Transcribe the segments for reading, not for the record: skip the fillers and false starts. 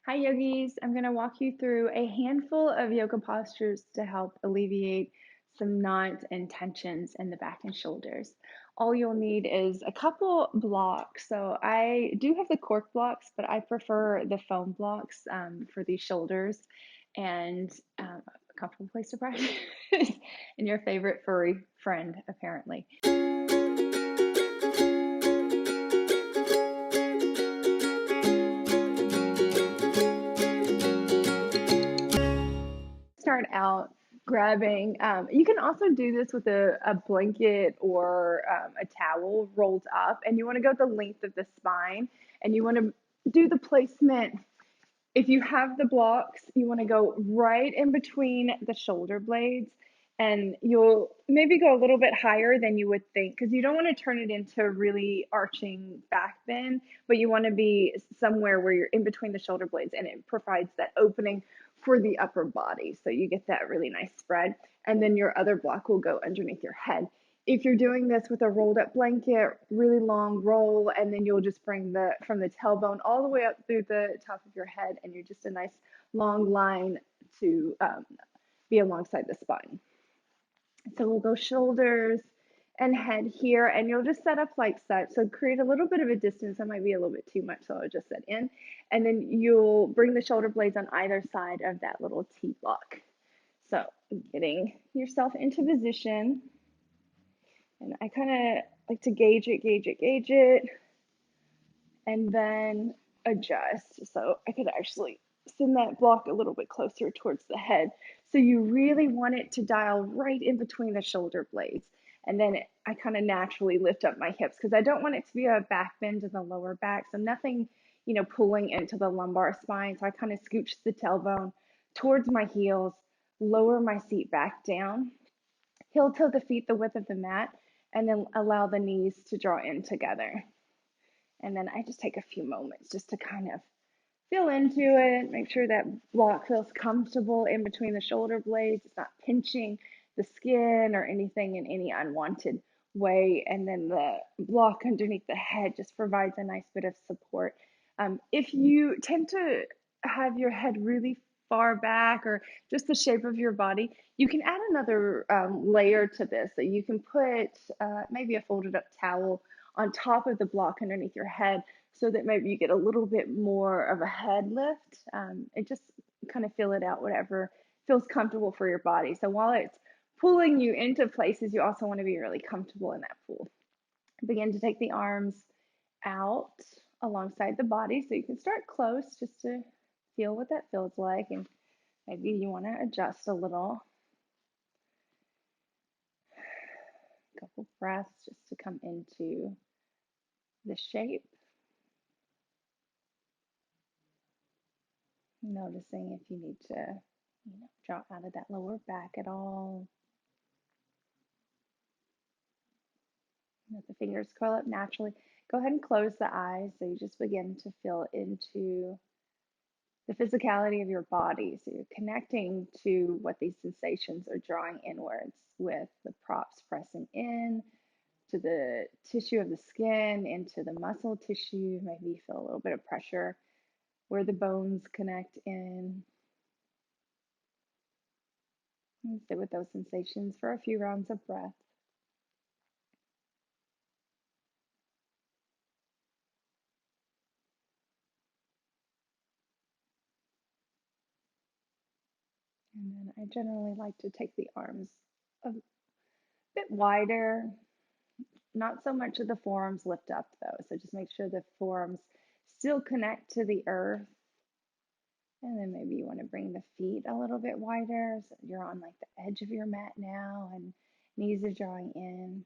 Hi, yogis. I'm going to walk you through a handful of yoga postures to help alleviate some knots and tensions in the back and shoulders. All you'll need is a couple blocks. So I do have the cork blocks, but I prefer the foam blocks for these shoulders and a comfortable place to practice and your favorite furry friend, apparently. Start out grabbing, you can also do this with a blanket or a towel rolled up, and you want to go the length of the spine and you want to do the placement. If you have the blocks, you want to go right in between the shoulder blades, and you'll maybe go a little bit higher than you would think because you don't want to turn it into a really arching back bend, but you want to be somewhere where you're in between the shoulder blades and it provides that opening for the upper body. So you get that really nice spread, and then your other block will go underneath your head. If you're doing this with a rolled up blanket, really long roll, and then you'll just bring the from the tailbone all the way up through the top of your head, and you're just a nice long line to be alongside the spine. So we'll go shoulders and head here, and you'll just set up like such. So create a little bit of a distance. That might be a little bit too much, so I'll just set in. And then you'll bring the shoulder blades on either side of that little T block. So getting yourself into position. And I kind of like to gauge it, and then adjust. So I could actually send that block a little bit closer towards the head. So you really want it to dial right in between the shoulder blades. And then I kind of naturally lift up my hips because I don't want it to be a back bend in the lower back. So nothing, pulling into the lumbar spine. So I kind of scooch the tailbone towards my heels, lower my seat back down, heel toe the feet the width of the mat, and then allow the knees to draw in together. And then I just take a few moments just to kind of feel into it, make sure that block feels comfortable in between the shoulder blades. It's not pinching the skin or anything in any unwanted way. And then the block underneath the head just provides a nice bit of support. If you tend to have your head really far back or just the shape of your body, you can add another layer to this. So you can put maybe a folded up towel on top of the block underneath your head so that maybe you get a little bit more of a head lift. And just kind of feel it out, whatever feels comfortable for your body. So while it's pulling you into places, you also want to be really comfortable in that pull. Begin to take the arms out alongside the body. So you can start close just to feel what that feels like. And maybe you want to adjust a little. A couple breaths just to come into the shape. Noticing if you need to, drop out of that lower back at all. Let the fingers curl up naturally. Go ahead and close the eyes so you just begin to feel into the physicality of your body. So you're connecting to what these sensations are drawing inwards with the props pressing in to the tissue of the skin, into the muscle tissue. Maybe you feel a little bit of pressure where the bones connect in. And sit with those sensations for a few rounds of breath. And then I generally like to take the arms a bit wider, not so much of the forearms lift up though. So just make sure the forearms still connect to the earth. And then maybe you want to bring the feet a little bit wider. So you're on like the edge of your mat now and knees are drawing in.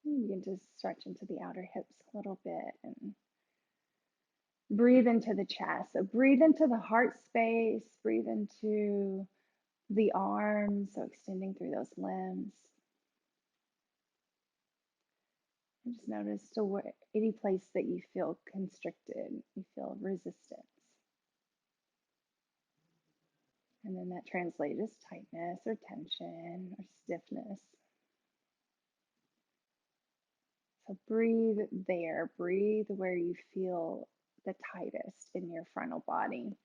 You can just stretch into the outer hips a little bit and breathe into the chest. So breathe into the heart space, breathe into the arms, so extending through those limbs. And just notice to any place that you feel constricted, you feel resistance. And then that translates as tightness or tension or stiffness. So breathe there, breathe where you feel the tightest in your frontal body.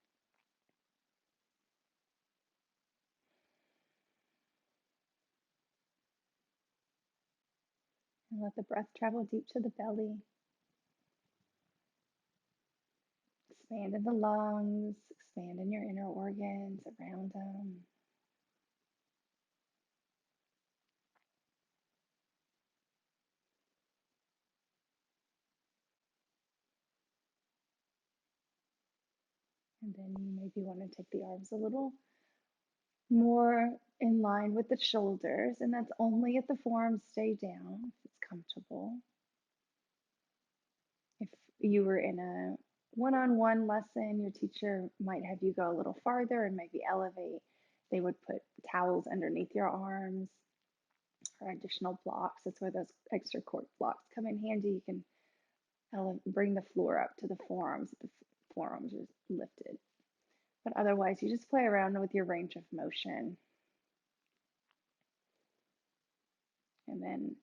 And let the breath travel deep to the belly. Expand in the lungs, expand in your inner organs around them. And then you maybe want to take the arms a little more in line with the shoulders, and that's only if the forearms stay down, if it's comfortable. If you were in a one-on-one lesson, your teacher might have you go a little farther and maybe elevate. They would put towels underneath your arms or additional blocks. That's where those extra cork blocks come in handy. You can bring the floor up to the forearms if the forearms are lifted. But otherwise, you just play around with your range of motion. And then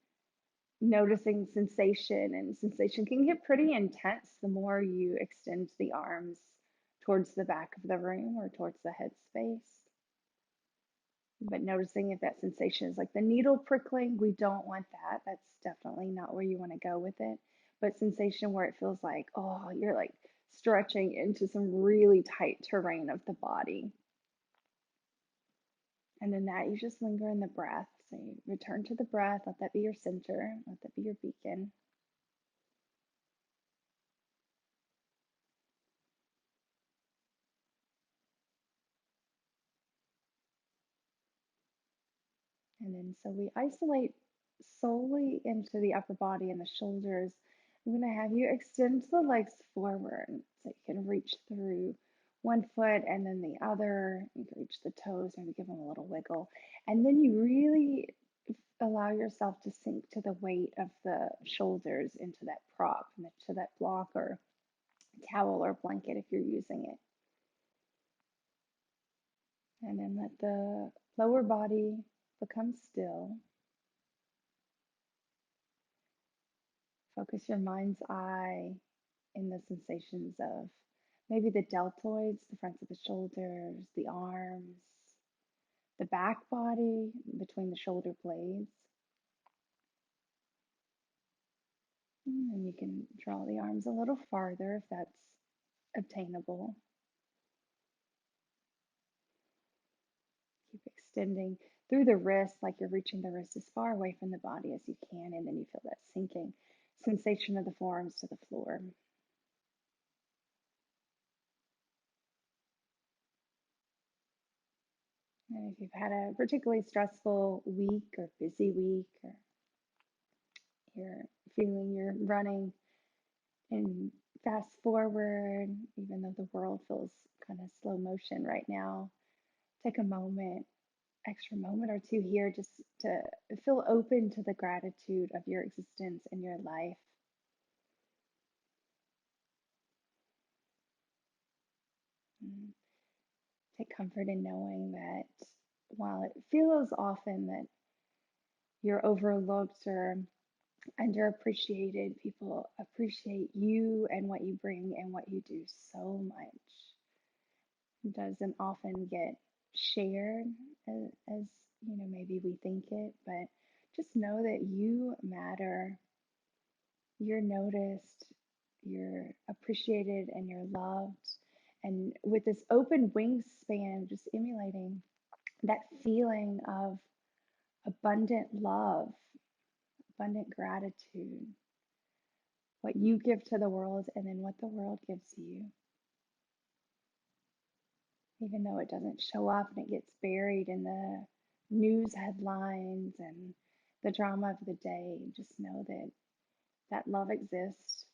noticing sensation, and sensation can get pretty intense the more you extend the arms towards the back of the room or towards the headspace. But noticing if that sensation is like the needle prickling, we don't want that. That's definitely not where you want to go with it. But sensation where it feels like, oh, you're like stretching into some really tight terrain of the body. And in that, you just linger in the breath. So you return to the breath, let that be your center, let that be your beacon. And then so we isolate solely into the upper body and the shoulders. I'm going to have you extend the legs forward so you can reach through one foot and then the other. You can reach the toes, maybe give them a little wiggle. And then you really allow yourself to sink to the weight of the shoulders into that prop, to that block or towel or blanket if you're using it. And then let the lower body become still. Focus your mind's eye in the sensations of maybe the deltoids, the fronts of the shoulders, the arms, the back body between the shoulder blades. And you can draw the arms a little farther if that's obtainable. Keep extending through the wrist, like you're reaching the wrist as far away from the body as you can, and then you feel that sinking sensation of the forearms to the floor. And if you've had a particularly stressful week or busy week, or you're feeling you're running in fast forward, even though the world feels kind of slow motion right now, take a moment, extra moment or two here just to feel open to the gratitude of your existence and your life. And take comfort in knowing that while it feels often that you're overlooked or underappreciated, people appreciate you and what you bring and what you do so much. It doesn't often get shared as maybe we think it, but just know that you matter. You're noticed, you're appreciated, and you're loved. And with this open wingspan, just emulating that feeling of abundant love, abundant gratitude, what you give to the world, and then what the world gives you. Even though it doesn't show up and it gets buried in the news headlines and the drama of the day, just know that that love exists,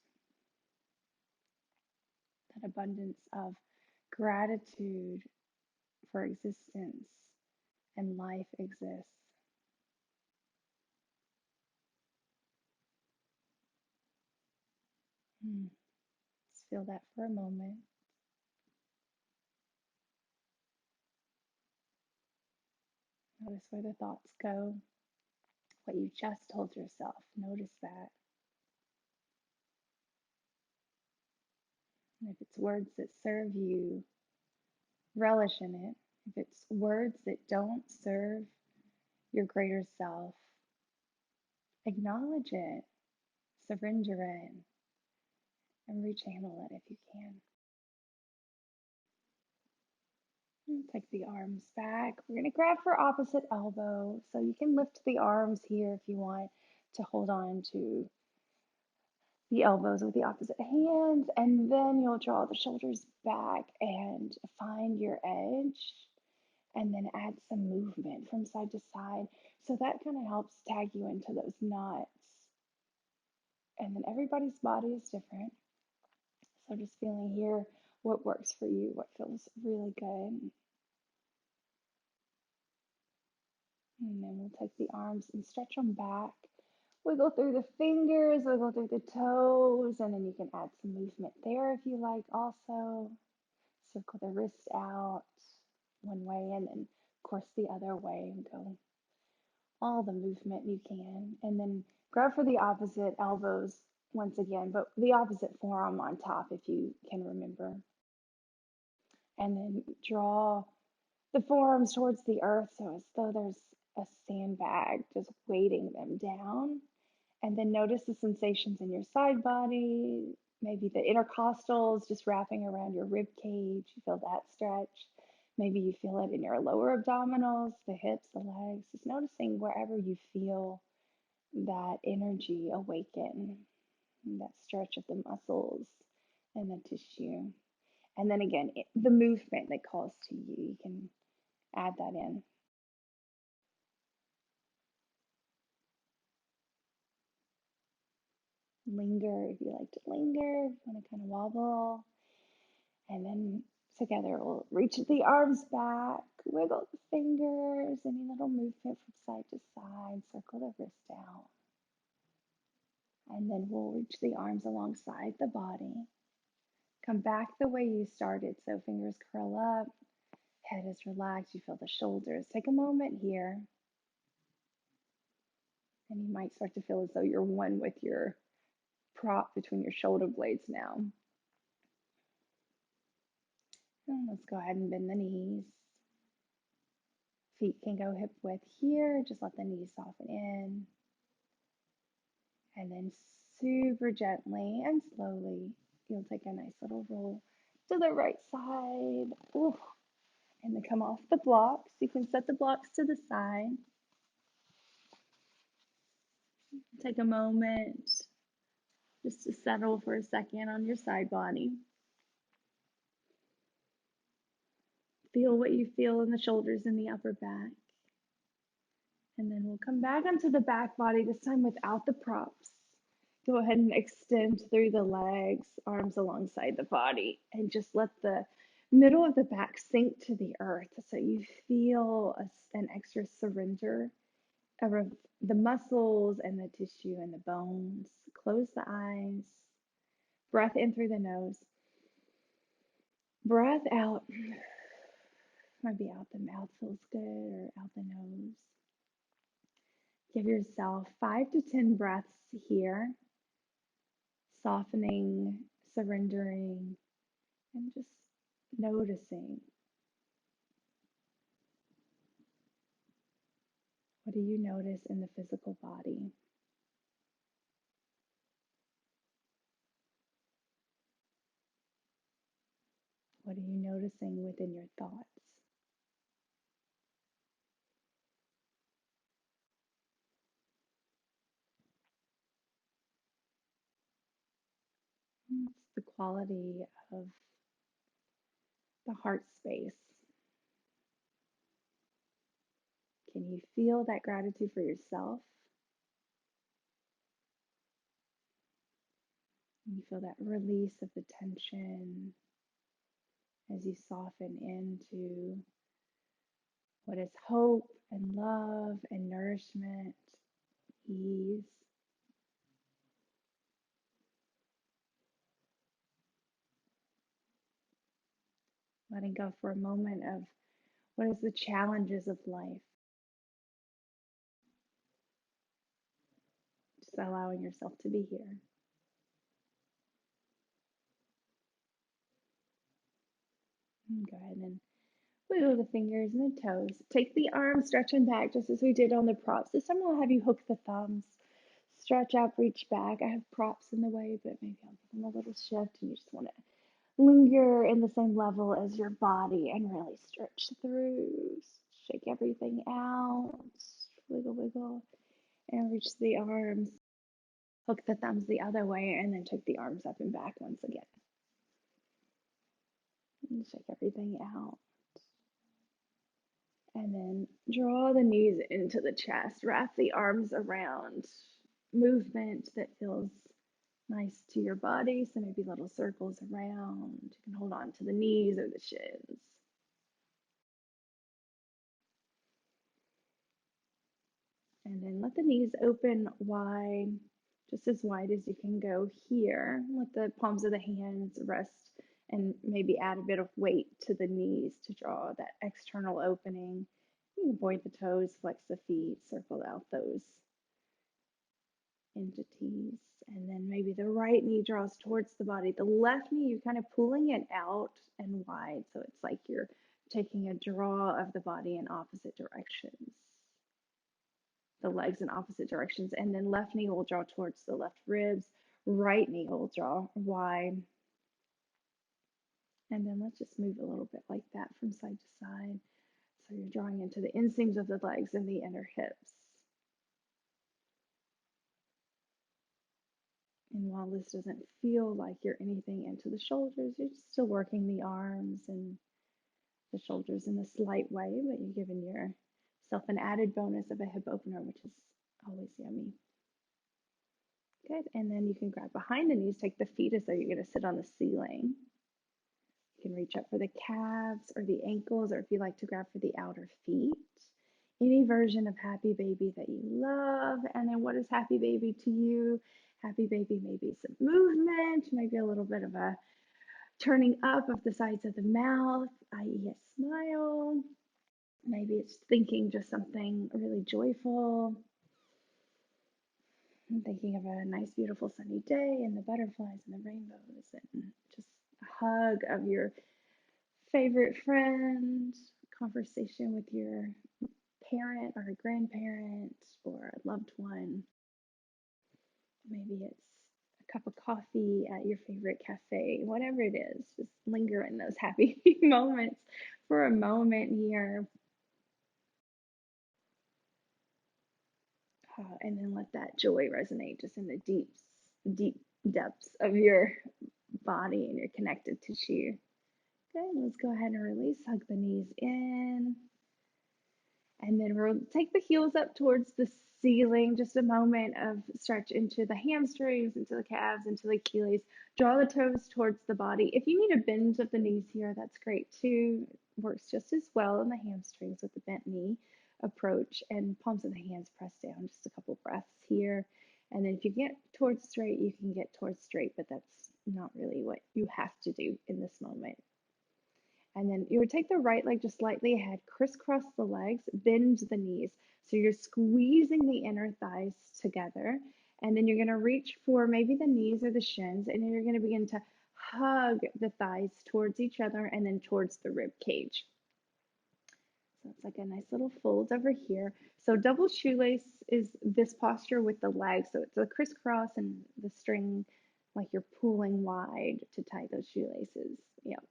that abundance of gratitude for existence and life exists. Just feel that for a moment. Notice where the thoughts go, what you just told yourself. Notice that. And if it's words that serve you, relish in it. If it's words that don't serve your greater self, acknowledge it, surrender it, and rechannel it if you can. And take the arms back. We're going to grab for opposite elbow. So you can lift the arms here if you want to hold on to the elbows with the opposite hands. And then you'll draw the shoulders back and find your edge. And then add some movement from side to side. So that kind of helps tag you into those knots. And then everybody's body is different. So just feeling here what works for you, what feels really good. And then we'll take the arms and stretch them back. Wiggle through the fingers, wiggle through the toes, and then you can add some movement there if you like also. Circle the wrist out one way and then, of course, the other way and go all the movement you can. And then grab for the opposite elbows once again, but the opposite forearm on top if you can remember. And then draw the forearms towards the earth, so as though there's a sandbag just weighting them down. And then notice the sensations in your side body, maybe the intercostals just wrapping around your rib cage. You feel that stretch. Maybe you feel it in your lower abdominals, the hips, the legs. Just noticing wherever you feel that energy awaken, that stretch of the muscles and the tissue. And then again, the movement that calls to you, you can add that in. Linger if you like to linger, if you want to kind of wobble. And then together we'll reach the arms back, wiggle the fingers, any little movement from side to side, circle the wrist out. And then we'll reach the arms alongside the body. Come back the way you started. So fingers curl up, head is relaxed, you feel the shoulders. Take a moment here. And you might start to feel as though you're one with your prop between your shoulder blades now. And let's go ahead and bend the knees. Feet can go hip width here. Just let the knees soften in. And then super gently and slowly, you'll take a nice little roll to the right side. Ooh. And then come off the blocks. You can set the blocks to the side. Take a moment just to settle for a second on your side body. Feel what you feel in the shoulders and the upper back. And then we'll come back onto the back body, this time without the props. Go ahead and extend through the legs, arms alongside the body, and just let the middle of the back sink to the earth so you feel an extra surrender of the muscles and the tissue and the bones. Close the eyes. Breath in through the nose. Breath out. Maybe out the mouth feels good, or out the nose. Give yourself 5 to 10 breaths here, softening, surrendering, and just noticing. What do you notice in the physical body? What are you noticing within your thoughts? It's the quality of the heart space. Can you feel that gratitude for yourself? Can you feel that release of the tension as you soften into what is hope and love and nourishment, ease? Letting go for a moment of what is the challenges of life. Just allowing yourself to be here. Go ahead and wiggle the fingers and the toes. Take the arms, stretch them back just as we did on the props. This time I'll have you hook the thumbs. Stretch up, reach back. I have props in the way, but maybe I'll give them a little shift and you just want to linger in the same level as your body and really stretch through. Shake everything out. Wiggle, wiggle, and reach the arms. Hook the thumbs the other way and then take the arms up and back once again. And shake everything out. And then draw the knees into the chest. Wrap the arms around. Movement that feels nice to your body. So maybe little circles around. You can hold on to the knees or the shins. And then let the knees open wide, just as wide as you can go here. Let the palms of the hands rest and maybe add a bit of weight to the knees to draw that external opening. You can point the toes, flex the feet, circle out those entities. And then maybe the right knee draws towards the body. The left knee, you're kind of pulling it out and wide. So it's like you're taking a draw of the body in opposite directions. The legs in opposite directions. And then left knee will draw towards the left ribs. Right knee will draw wide. And then let's just move a little bit like that from side to side. So you're drawing into the inseams of the legs and the inner hips. And while this doesn't feel like you're anything into the shoulders, you're still working the arms and the shoulders in a slight way, but you're giving yourself an added bonus of a hip opener, which is always yummy. Good. And then you can grab behind the knees, take the feet as though you're going to sit on the ceiling. You can reach up for the calves or the ankles, or if you like to grab for the outer feet. Any version of happy baby that you love. And then what is happy baby to you? Happy baby, maybe some movement, maybe a little bit of a turning up of the sides of the mouth, i.e. a smile. Maybe it's thinking just something really joyful. I'm thinking of a nice, beautiful sunny day and the butterflies and the rainbows and just a hug of your favorite friend, conversation with your parent or a grandparent or a loved one. Maybe it's a cup of coffee at your favorite cafe, whatever it is, just linger in those happy moments for a moment here. And then let that joy resonate just in the deep depths of your body and your connective tissue. Okay, let's go ahead and release. Hug the knees in. And then we'll take the heels up towards the ceiling, just a moment of stretch into the hamstrings, into the calves, into the Achilles. Draw the toes towards the body. If you need a bend of the knees here, that's great too. Works just as well in the hamstrings with the bent knee approach, and palms of the hands pressed down. Just a couple breaths here. And then if you get towards straight, you can get towards straight, but that's not really what you have to do in this moment. And then you would take the right leg just slightly ahead, crisscross the legs, bend the knees. So you're squeezing the inner thighs together. And then you're going to reach for maybe the knees or the shins, and then you're going to begin to hug the thighs towards each other and then towards the rib cage. So it's like a nice little fold over here. So double shoelace is this posture with the legs. So it's a crisscross and the string like you're pulling wide to tie those shoelaces. Yep.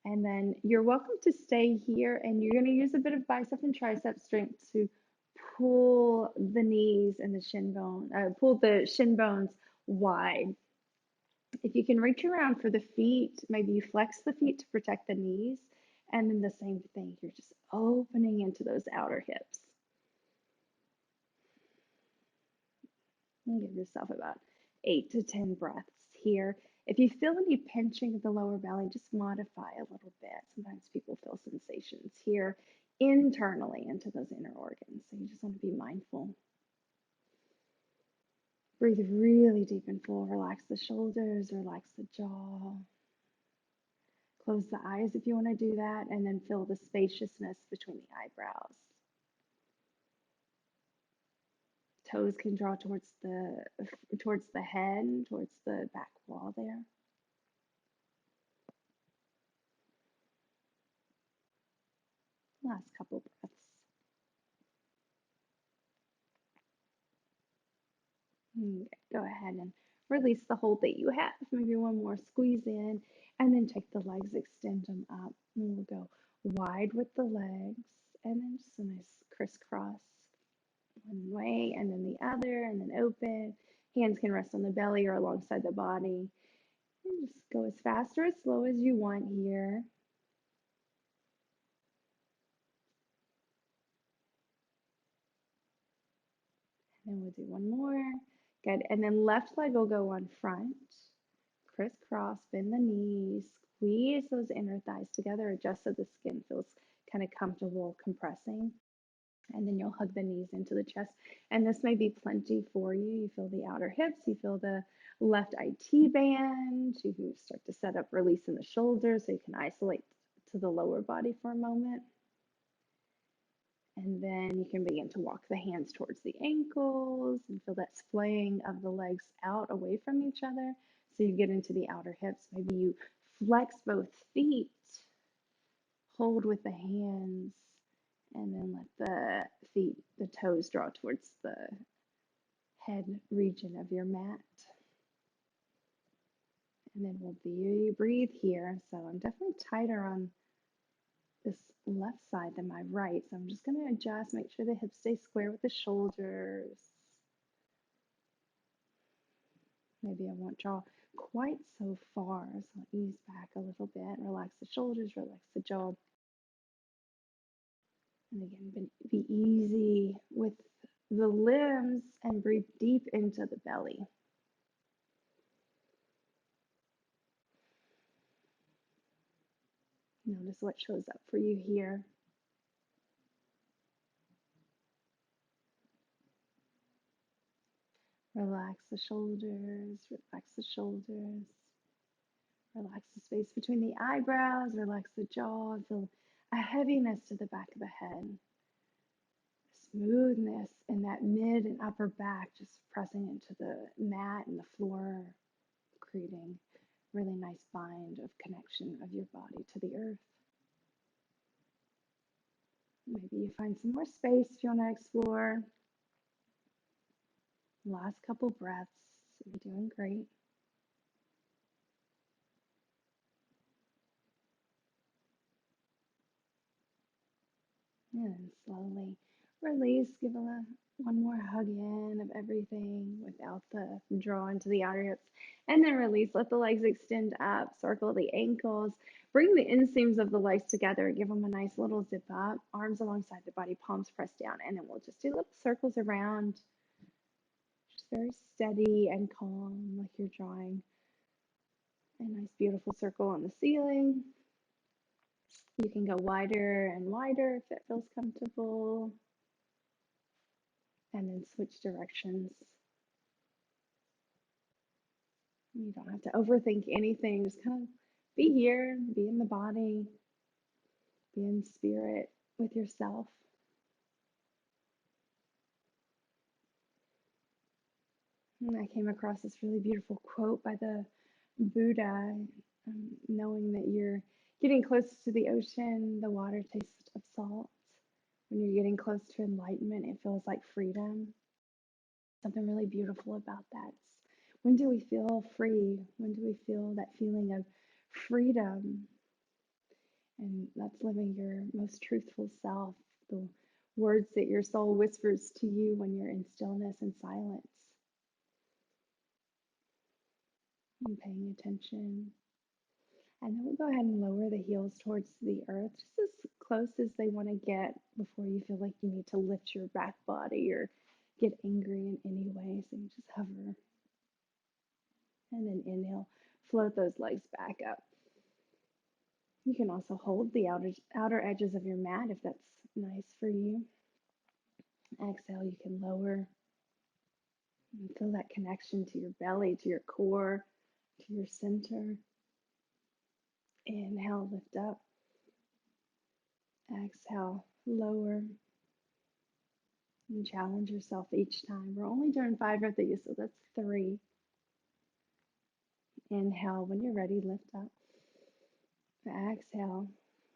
And then you're welcome to stay here, and you're going to use a bit of bicep and tricep strength to pull the knees and the pull the shin bones wide. If you can reach around for the feet, maybe you flex the feet to protect the knees, and then the same thing, you're just opening into those outer hips. And give yourself about 8 to 10 breaths here. If you feel any pinching of the lower belly, just modify a little bit. Sometimes people feel sensations here internally into those inner organs. So you just want to be mindful. Breathe really deep and full. Relax the shoulders, relax the jaw. Close the eyes if you want to do that, and then feel the spaciousness between the eyebrows. Toes can draw towards the head, towards the back wall there. Last couple breaths. Go ahead and release the hold that you have. Maybe one more squeeze in, and then take the legs, extend them up. And we'll go wide with the legs, and then just a nice crisscross one way, and then the other, and then open. Hands can rest on the belly or alongside the body. And just go as fast or as slow as you want here. And we'll do one more. Good. And then left leg will go on front. Crisscross, bend the knees, squeeze those inner thighs together, adjust so the skin feels kind of comfortable compressing. And then you'll hug the knees into the chest. And this may be plenty for you. You feel the outer hips, you feel the left IT band. You start to set up release in the shoulders so you can isolate to the lower body for a moment. And then you can begin to walk the hands towards the ankles and feel that splaying of the legs out away from each other. So you get into the outer hips. Maybe you flex both feet, hold with the hands, and then let the feet, the toes draw towards the head region of your mat. And then we'll breathe here. So I'm definitely tighter on this left side than my right. So I'm just going to adjust, make sure the hips stay square with the shoulders. Maybe I won't draw quite so far, so I'll ease back a little bit, relax the shoulders, relax the jaw. And again, be easy with the limbs and breathe deep into the belly. Notice what shows up for you here. Relax the shoulders, relax the shoulders. Relax the space between the eyebrows, relax the jaw, feel a heaviness to the back of the head. Smoothness in that mid and upper back, just pressing into the mat and the floor, creating really nice bind of connection of your body to the earth. Maybe you find some more space if you want to explore. Last couple breaths. You're doing great. And slowly release. Give one more hug in of everything without the draw into the outer hips. And then release. Let the legs extend up. Circle the ankles. Bring the inseams of the legs together. Give them a nice little zip up. Arms alongside the body, palms pressed down. And then we'll just do little circles around. Just very steady and calm, like you're drawing a nice, beautiful circle on the ceiling. You can go wider and wider if it feels comfortable. And then switch directions. You don't have to overthink anything. Just kind of be here, be in the body, be in spirit with yourself. And I came across this really beautiful quote by the Buddha, knowing that you're getting close to the ocean, the water tastes of salt. When you're getting close to enlightenment, it feels like freedom. Something really beautiful about that. When do we feel free? When do we feel that feeling of freedom? And that's living your most truthful self, the words that your soul whispers to you when you're in stillness and silence and paying attention. And then we'll go ahead and lower the heels towards the earth, just as close as they want to get before you feel like you need to lift your back body or get angry in any way. So you just hover. And then inhale, float those legs back up. You can also hold the outer edges of your mat if that's nice for you. Exhale, you can lower and feel that connection to your belly, to your core, to your center. Inhale, lift up. Exhale, lower. And challenge yourself each time. We're only doing 5 of these, so that's 3. Inhale, when you're ready, lift up. Exhale,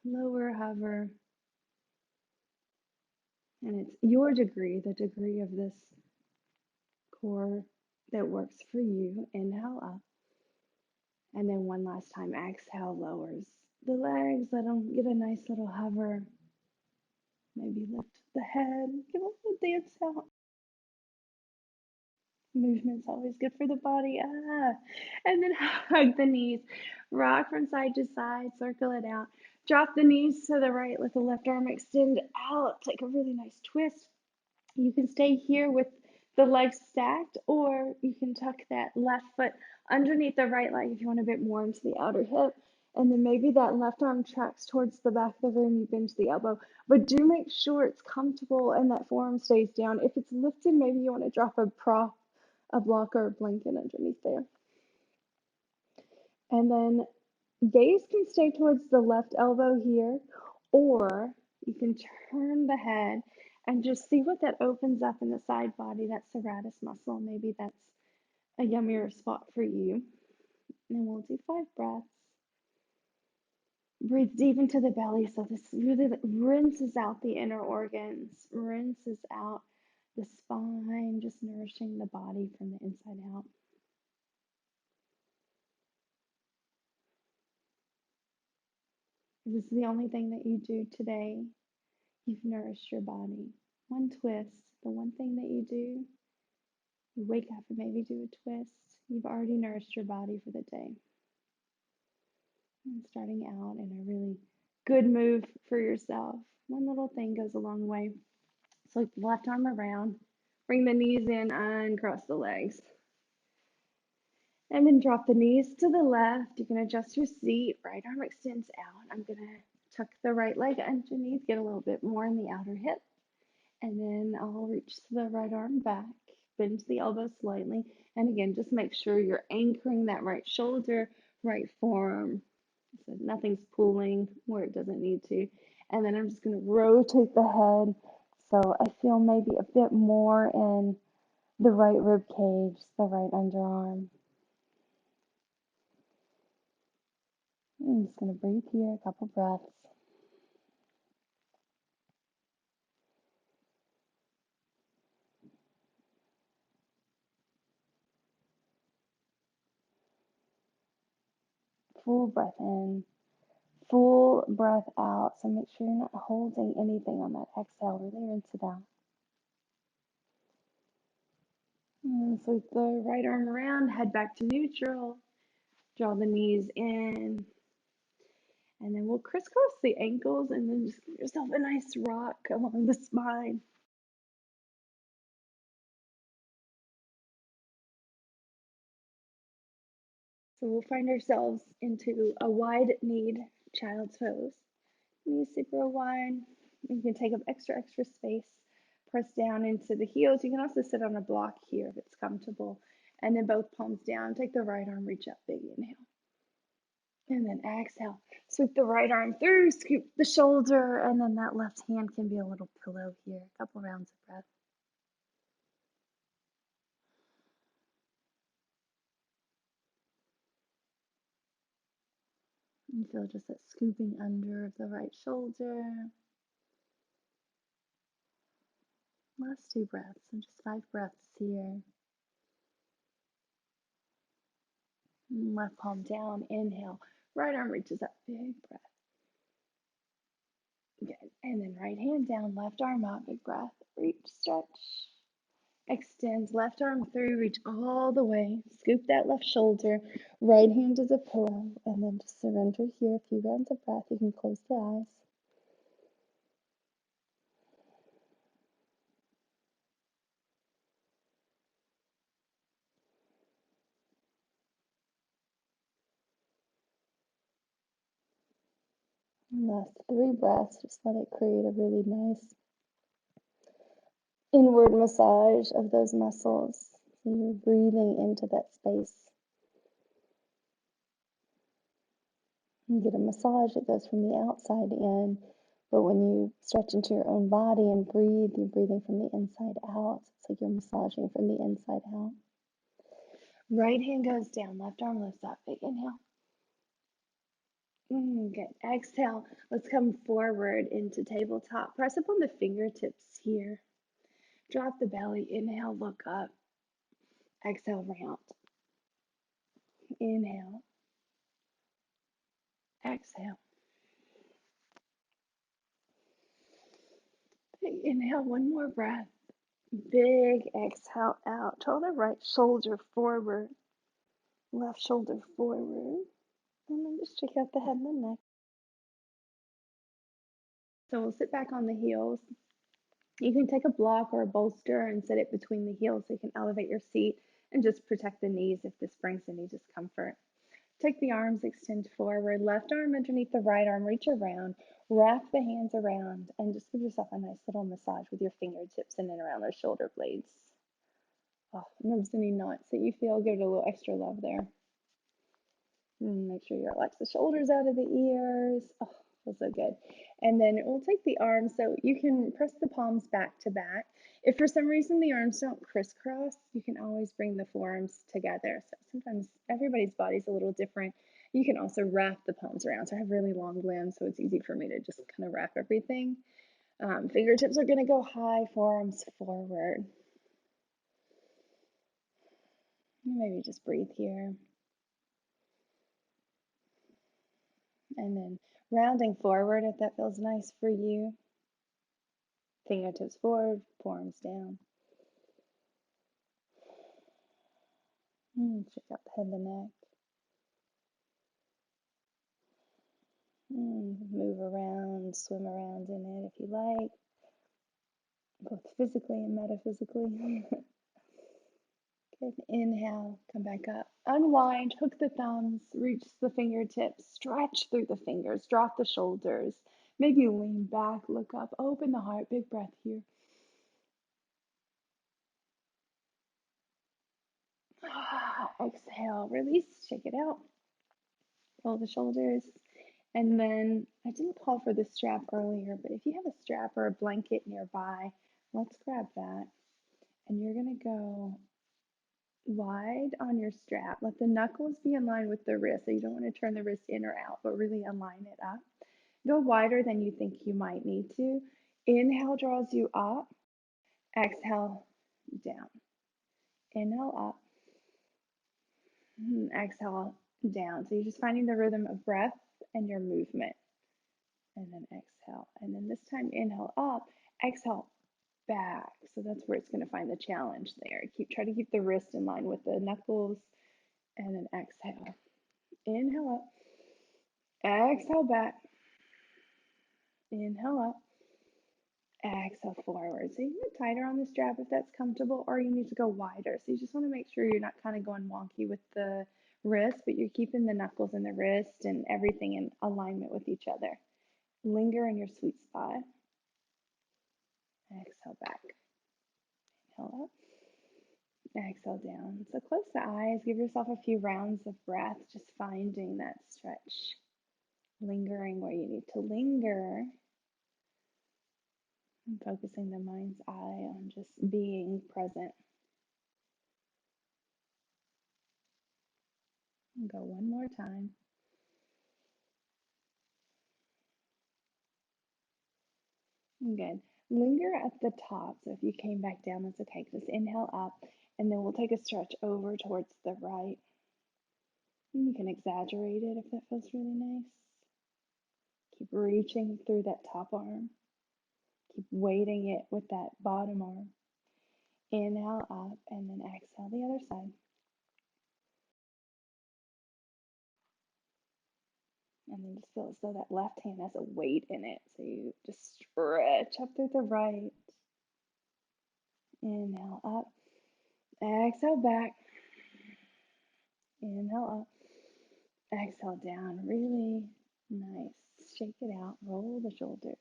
lower, hover. And it's your degree, the degree of this core that works for you. Inhale up. And then one last time, exhale, lowers the legs. Let them get a nice little hover. Maybe lift the head. Give a little dance out. Movement's always good for the body. And then hug the knees. Rock from side to side. Circle it out. Drop the knees to the right. Let the left arm extend out. Take a really nice twist. You can stay here with the legs stacked, or you can tuck that left foot underneath the right leg if you want a bit more into the outer hip. And then maybe that left arm tracks towards the back of the room, you bend to the elbow. But do make sure it's comfortable and that forearm stays down. If it's lifted, maybe you want to drop a prop, a block, or a blanket underneath there. And then gaze can stay towards the left elbow here, or you can turn the head and just see what that opens up in the side body, that serratus muscle. Maybe that's a yummier spot for you. And we'll do 5 breaths. Breathe deep into the belly so this really rinses out the inner organs, rinses out the spine, just nourishing the body from the inside out. If this is the only thing that you do today, you've nourished your body. One twist, the one thing that you do, you wake up and maybe do a twist. You've already nourished your body for the day. And starting out in a really good move for yourself. One little thing goes a long way. So left arm around, bring the knees in, uncross the legs. And then drop the knees to the left. You can adjust your seat. Right arm extends out. I'm going to tuck the right leg underneath, get a little bit more in the outer hip. And then I'll reach the right arm back, bend the elbow slightly. And again, just make sure you're anchoring that right shoulder, right forearm. So nothing's pulling where it doesn't need to. And then I'm just going to rotate the head. So I feel maybe a bit more in the right rib cage, the right underarm. I'm just going to breathe here, a couple breaths. Full breath in, full breath out. So make sure you're not holding anything on that exhale. Really rinse it out. And sweep the right arm around, head back to neutral. Draw the knees in. And then we'll crisscross the ankles and then just give yourself a nice rock along the spine. So we'll find ourselves into a wide-kneed child's pose. Knees super wide. You can take up extra space. Press down into the heels. You can also sit on a block here if it's comfortable. And then both palms down. Take the right arm, reach up, big inhale. And then exhale. Sweep the right arm through, scoop the shoulder, and then that left hand can be a little pillow here. A couple rounds of breath. And feel just that scooping under of the right shoulder. Last 2 breaths, and just 5 breaths here. And left palm down, inhale. Right arm reaches up, big breath. Good. And then right hand down, left arm up, big breath. Reach, stretch. Extend left arm through, reach all the way. Scoop that left shoulder. Right hand is a pillow. And then just surrender here. A few rounds of breath. You can close the eyes. And last 3 breaths. Just let it create a really nice inward massage of those muscles. So you're breathing into that space. You get a massage that goes from the outside in, but when you stretch into your own body and breathe, you're breathing from the inside out. It's like you're massaging from the inside out. Right hand goes down, left arm lifts up, big inhale. Good. Exhale. Let's come forward into tabletop. Press up on the fingertips here. Drop the belly. Inhale, look up. Exhale, round. Inhale. Exhale. Inhale, one more breath. Big exhale out. Draw the right shoulder forward. Left shoulder forward. And then just check out the head and the neck. So we'll sit back on the heels. You can take a block or a bolster and set it between the heels so you can elevate your seat and just protect the knees if this brings any discomfort. Take the arms, extend forward, left arm underneath the right arm, reach around, wrap the hands around, and just give yourself a nice little massage with your fingertips in and around those shoulder blades. Oh, notice any knots that you feel, give it a little extra love there. Make sure you relax the shoulders out of the ears. Oh, feels so good. And then we'll take the arms, so you can press the palms back to back. If for some reason the arms don't crisscross, you can always bring the forearms together. So sometimes everybody's body's a little different. You can also wrap the palms around. So I have really long limbs, so it's easy for me to just kind of wrap everything. Fingertips are going to go high, forearms forward. Maybe just breathe here. And then rounding forward if that feels nice for you. Fingertips forward, forearms down. Check out the head and the neck. Move around, swim around in it if you like, both physically and metaphysically. Good. Inhale, come back up. Unwind, hook the thumbs, reach the fingertips, stretch through the fingers, drop the shoulders. Maybe lean back, look up, open the heart. Big breath here. Exhale, release, shake it out. Roll the shoulders. And then I didn't call for the strap earlier, but if you have a strap or a blanket nearby, let's grab that. And you're going to go wide on your strap. Let the knuckles be in line with the wrist. So you don't want to turn the wrist in or out, but really align it up. Go wider than you think you might need to. Inhale draws you up. Exhale down. Inhale up. Exhale down. So you're just finding the rhythm of breath and your movement. And then exhale. And then this time, inhale up, exhale back. So that's where it's going to find the challenge there. Try to keep the wrist in line with the knuckles. And then exhale. Inhale up, exhale back. Inhale up, exhale forward. So you can get tighter on the strap if that's comfortable, or you need to go wider. So you just want to make sure you're not kind of going wonky with the wrist, but you're keeping the knuckles and the wrist and everything in alignment with each other. Linger in your sweet spot. Exhale back. Inhale up. Exhale down. So close the eyes. Give yourself a few rounds of breath, just finding that stretch. Lingering where you need to linger. And focusing the mind's eye on just being present. And go one more time. Good. Linger at the top. So if you came back down, that's okay. Just inhale up, and then we'll take a stretch over towards the right. And you can exaggerate it if that feels really nice. Keep reaching through that top arm. Keep weighting it with that bottom arm. Inhale up, and then exhale the other side. And then just feel as though that left hand has a weight in it. So you just stretch up through the right. Inhale up. Exhale back. Inhale up. Exhale down. Really nice. Shake it out. Roll the shoulders.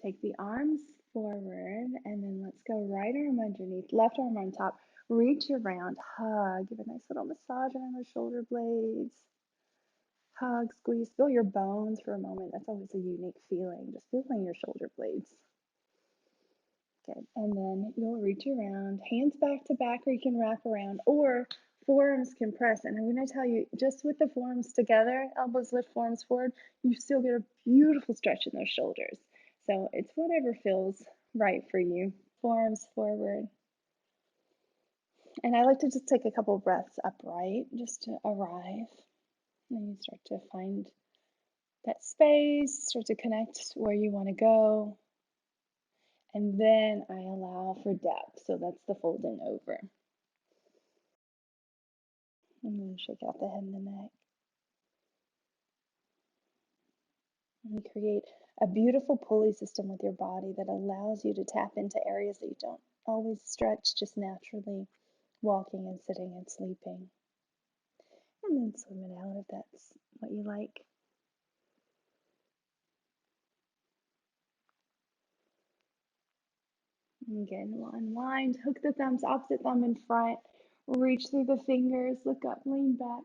Take the arms forward. And then let's go right arm underneath. Left arm on top. Reach around. Hug. Give a nice little massage around the shoulder blades. Hug, squeeze, feel your bones for a moment. That's always a unique feeling, just feeling your shoulder blades. Good. And then you'll reach around, hands back to back, or you can wrap around, or forearms can press. And I'm going to tell you, just with the forearms together, elbows lift, forearms forward, you still get a beautiful stretch in those shoulders. So it's whatever feels right for you. Forearms forward. And I like to just take a couple breaths upright just to arrive. And you start to find that space, start to connect where you want to go. And then I allow for depth. So that's the folding over. And then shake out the head and the neck. And you create a beautiful pulley system with your body that allows you to tap into areas that you don't always stretch just naturally, walking and sitting and sleeping. And then swim it out if that's what you like. And again, we'll unwind, hook the thumbs, opposite thumb in front, reach through the fingers, look up, lean back.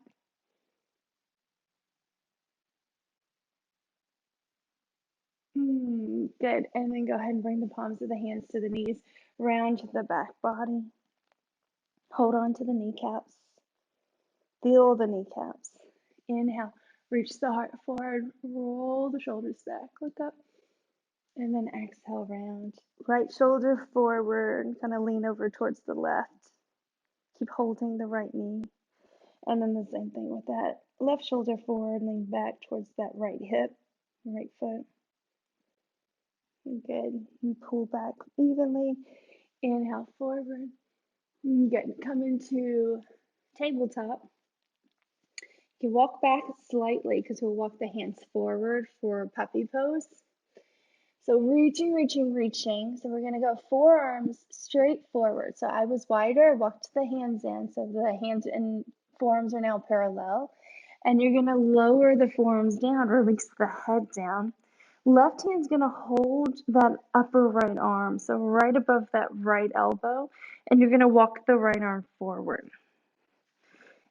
Good. And then go ahead and bring the palms of the hands to the knees, round the back body. Hold on to the kneecaps. Feel the kneecaps. Inhale, reach the heart forward, roll the shoulders back, look up, and then exhale, round. Right shoulder forward, kind of lean over towards the left. Keep holding the right knee. And then the same thing with that left shoulder forward, lean back towards that right hip, right foot. Good. You pull back evenly. Inhale forward. Good. Come into tabletop. You walk back slightly because we'll walk the hands forward for puppy pose. So reaching, reaching, reaching. So we're going to go forearms straight forward. So I was wider, walked the hands in. So the hands and forearms are now parallel. And you're going to lower the forearms down, release the head down. Left hand's going to hold that upper right arm, so right above that right elbow, and you're going to walk the right arm forward.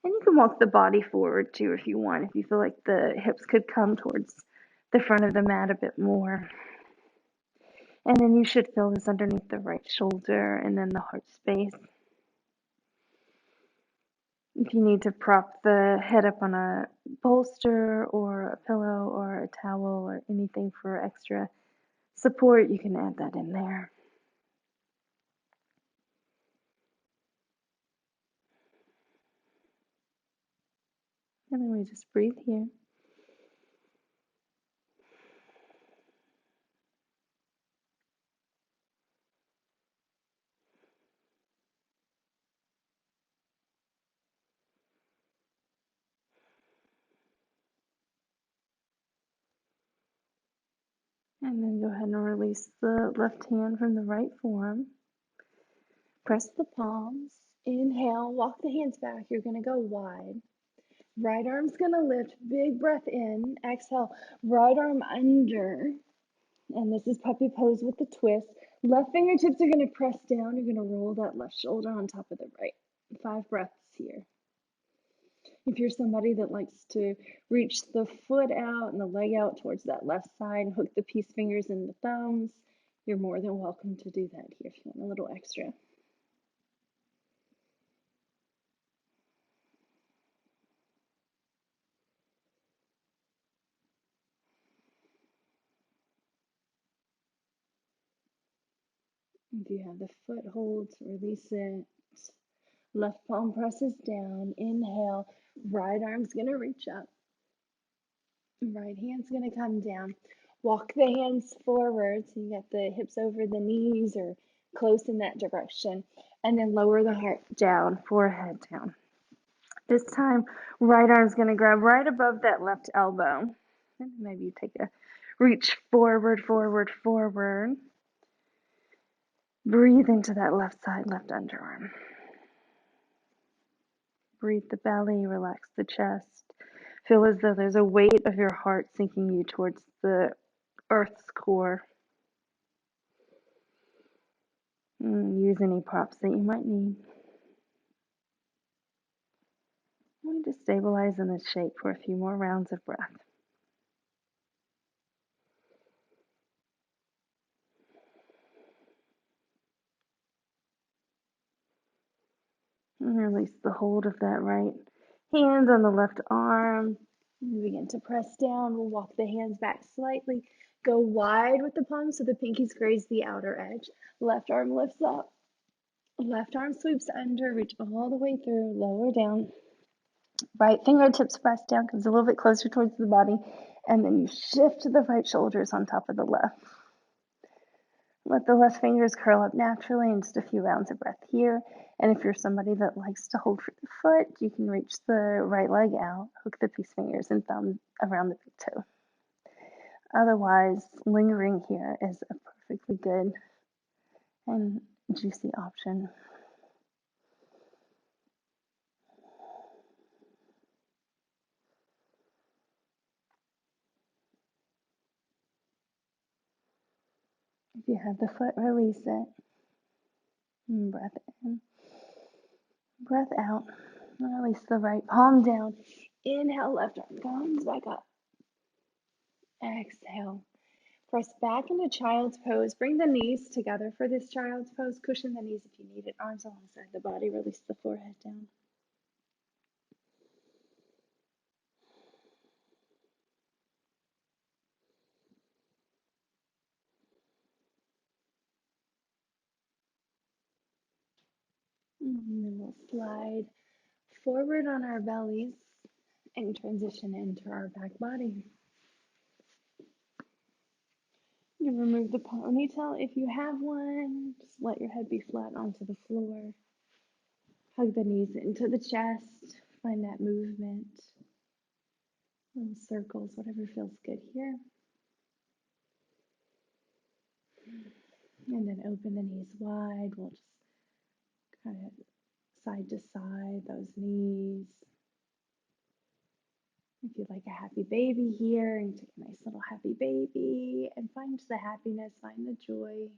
And you can walk the body forward too if you want, if you feel like the hips could come towards the front of the mat a bit more. And then you should feel this underneath the right shoulder and then the heart space. If you need to prop the head up on a bolster or a pillow or a towel or anything for extra support, you can add that in there. And then we just breathe here. And then go ahead and release the left hand from the right forearm. Press the palms. Inhale, walk the hands back. You're going to go wide. Right arm's going to lift. Big breath in. Exhale, right arm under. And this is puppy pose with the twist. Left fingertips are going to press down. You're going to roll that left shoulder on top of the right. 5 breaths here. If you're somebody that likes to reach the foot out and the leg out towards that left side and hook the peace fingers and the thumbs, you're more than welcome to do that here if you want a little extra. If you have the foot holds, release it. Left palm presses down. Inhale. Right arm's going to reach up. Right hand's going to come down. Walk the hands forward so you get the hips over the knees or close in that direction. And then lower the heart down, forehead down. This time, right arm's going to grab right above that left elbow. And maybe you take a reach forward, forward, forward. Breathe into that left side, left underarm. Breathe the belly, relax the chest. Feel as though there's a weight of your heart sinking you towards the earth's core. Use any props that you might need. And just stabilize in this shape for a few more rounds of breath. And release the hold of that right hand on the left arm. And begin to press down. We'll walk the hands back slightly. Go wide with the palms so the pinkies graze the outer edge. Left arm lifts up. Left arm sweeps under. Reach all the way through. Lower down. Right fingertips press down. Comes a little bit closer towards the body. And then you shift the right shoulders on top of the left. Let the left fingers curl up naturally in just a few rounds of breath here. And if you're somebody that likes to hold for the foot, you can reach the right leg out, hook the peace fingers and thumb around the big toe. Otherwise, lingering here is a perfectly good and juicy option. If you have the foot, release it. And breath in, breath out. Release the right palm down. Inhale, left arm comes back up. Exhale. Press back into child's pose. Bring the knees together for this child's pose. Cushion the knees if you need it. Arms alongside the body. Release the forehead down. And then we'll slide forward on our bellies and transition into our back body. You remove the ponytail if you have one. Just let your head be flat onto the floor. Hug the knees into the chest. Find that movement. Little circles, whatever feels good here. And then open the knees wide. We'll just kind of side to side those knees. If you'd like a happy baby here, and take a nice little happy baby and find the happiness, find the joy.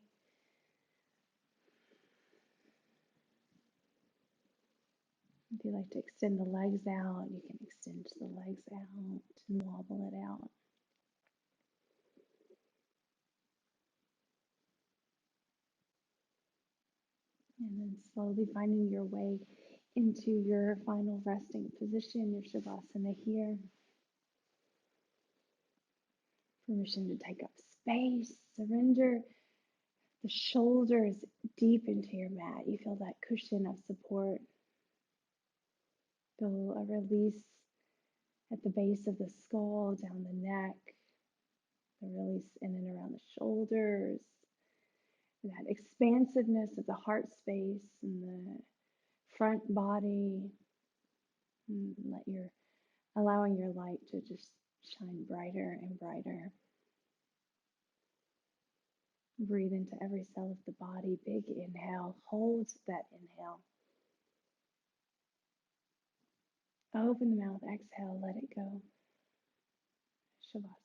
If you like to extend the legs out, you can extend the legs out and wobble it out. And then slowly finding your way into your final resting position, your Shavasana here. Permission to take up space, surrender the shoulders deep into your mat. You feel that cushion of support. Feel a release at the base of the skull, down the neck, the release in and around the shoulders, that expansiveness of the heart space and the front body. And allowing your light to just shine brighter and brighter. Breathe into every cell of the body. Big inhale. Hold that inhale. Open the mouth. Exhale. Let it go. Shavasana.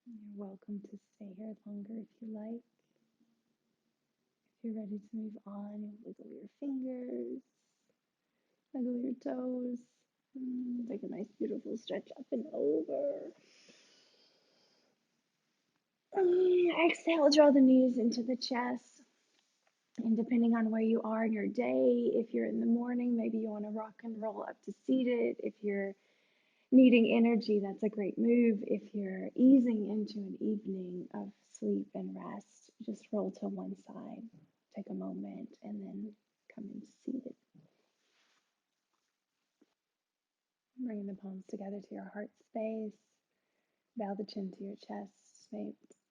You're welcome to stay here longer if you like. If you're ready to move on, wiggle your fingers, wiggle your toes, Take a nice, beautiful stretch up and over. Exhale, draw the knees into the chest. And depending on where you are in your day, if you're in the morning, maybe you want to rock and roll up to seated. If you're needing energy, that's a great move. If you're easing into an evening of sleep and rest, just roll to one side, take a moment, and then come into seated. Bringing the palms together to your heart space. Bow the chin to your chest.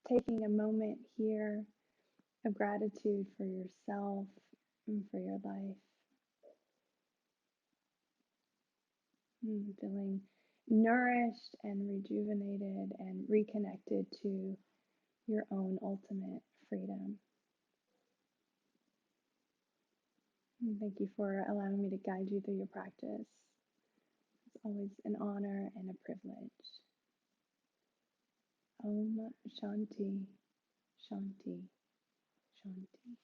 Taking a moment here of gratitude for yourself and for your life. Feeling nourished and rejuvenated and reconnected to your own ultimate freedom. And thank you for allowing me to guide you through your practice. It's always an honor and a privilege. Om Shanti, Shanti, Shanti.